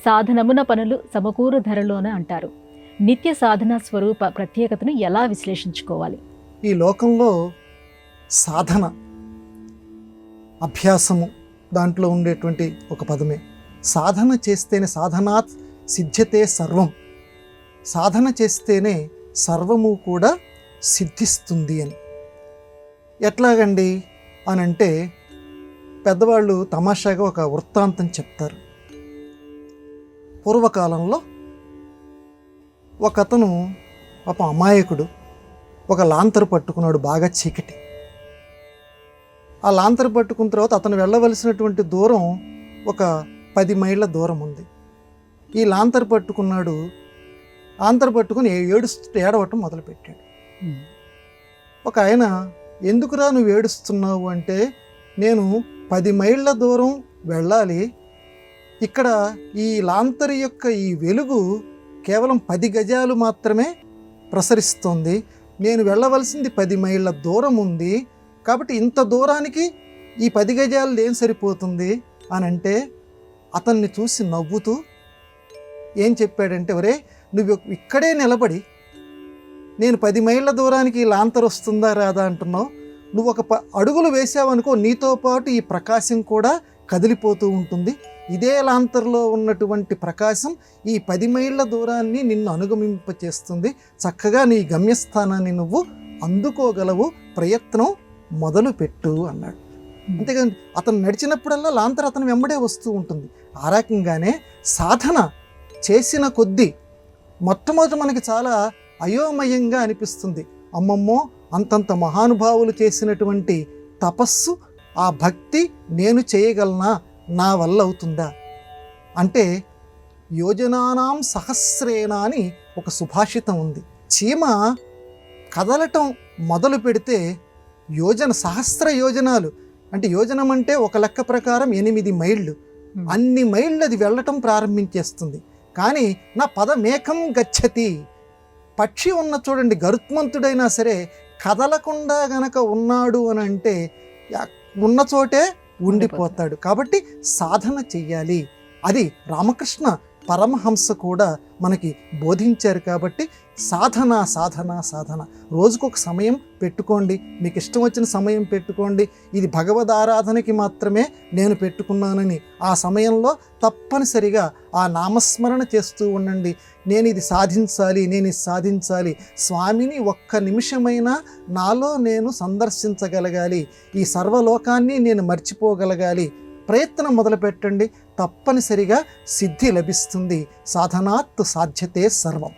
సాధనమున పనులు సమకూరు ధరలోనే అంటారు. నిత్య సాధన స్వరూప ప్రత్యేకతను ఎలా విశ్లేషించుకోవాలి? ఈ లోకంలో సాధన, అభ్యాసము దాంట్లో ఉండేటువంటి ఒక పదమే. సాధన చేస్తేనే సాధనాత్ సిద్ధ్యతే సర్వం. సాధన చేస్తేనే సర్వము కూడా సిద్ధిస్తుంది అని. ఎట్లాగండి అని అంటే పెద్దవాళ్ళు తమాషాగా ఒక వృత్తాంతం చెప్తారు. పూర్వకాలంలో ఒకతను పాపం అమాయకుడు ఒక లాంతరు పట్టుకున్నాడు, బాగా చీకటి. ఆ లాంతరు పట్టుకున్న తర్వాత అతను వెళ్ళవలసినటువంటి దూరం ఒక 10 మైళ్ళ దూరం ఉంది. ఈ లాంతరు పట్టుకున్నాడు. లాంతరు పట్టుకుని ఏడవటం మొదలుపెట్టాడు. ఒక ఆయన, ఎందుకురా నువ్వు ఏడుస్తున్నావు అంటే, నేను 10 మైళ్ళ దూరం వెళ్ళాలి, ఇక్కడ ఈ లాంతరు యొక్క ఈ వెలుగు కేవలం 10 గజాలు మాత్రమే ప్రసరిస్తుంది, నేను వెళ్ళవలసింది 10 మైళ్ళ దూరం ఉంది, కాబట్టి ఇంత దూరానికి ఈ 10 గజాలు ఏం సరిపోతుంది అని అంటే, అతన్ని చూసి నవ్వుతూ ఏం చెప్పాడంటే, ఒరే నువ్వు ఇక్కడే నిలబడి నేను 10 మైళ్ళ దూరానికి ఈ లాంతరు వస్తుందా రాదా అంటున్నావు, నువ్వు ఒక అడుగులు వేసావనుకో నీతో పాటు ఈ ప్రకాశం కూడా కదిలిపోతూ ఉంటుంది. ఇదే లాంతర్లో ఉన్నటువంటి ప్రకాశం ఈ 10 మైళ్ళ దూరాన్ని నిన్ను అనుగమింపచేస్తుంది. చక్కగా నీ గమ్యస్థానాన్ని నువ్వు అందుకోగలవు, ప్రయత్నం మొదలుపెట్టు అన్నాడు. అంతేకాదు, అతను నడిచినప్పుడల్లా లాంతర్ అతను వెంబడే వస్తూ ఉంటుంది. ఆ రకంగానే సాధన చేసిన కొద్దీ మొట్టమొదట మనకి చాలా అయోమయంగా అనిపిస్తుంది. అమ్మమ్మో, అంతంత మహానుభావులు చేసినటువంటి తపస్సు, ఆ భక్తి నేను చేయగలనా, నా వల్ల అవుతుందా అంటే, యోజనానాం సహస్రేణ అని ఒక సుభాషితం ఉంది. చీమ కదలటం మొదలు పెడితే సహస్ర యోజనాలు అంటే, యోజనం అంటే ఒక లెక్క ప్రకారం 8 మైళ్ళు, అన్ని మైళ్ళు అది వెళ్ళటం ప్రారంభించేస్తుంది. కానీ నా పదమేకం గచ్చతి, పక్షి ఉన్న చూడండి, గరుత్మంతుడైనా సరే కదలకుండా గనక ఉన్నాడు అని అంటే ఉన్న చోటే ఉండిపోతాడు. కాబట్టి సాధన చెయ్యాలి. అది రామకృష్ణ పరమహంస కూడా మనకి బోధించారు. కాబట్టి సాధన సాధన సాధన, రోజుకొక సమయం పెట్టుకోండి, మీకు ఇష్టం వచ్చిన సమయం పెట్టుకోండి. ఇది భగవద్ ఆరాధనకి మాత్రమే నేను పెట్టుకున్నానని ఆ సమయంలో తప్పనిసరిగా ఆ నామస్మరణ చేస్తూ ఉండండి. నేను ఇది సాధించాలి, నేను ఇది సాధించాలి, స్వామిని ఒక్క నిమిషమైనా నాలో నేను సందర్శించగలగాలి, ఈ సర్వలోకాన్ని నేను మర్చిపోగలగాలి. ప్రయత్నం మొదలుపెట్టండి, తప్పనిసరిగా సిద్ధి లభిస్తుంది. సాధనాత్ సాధ్యతే సర్వం.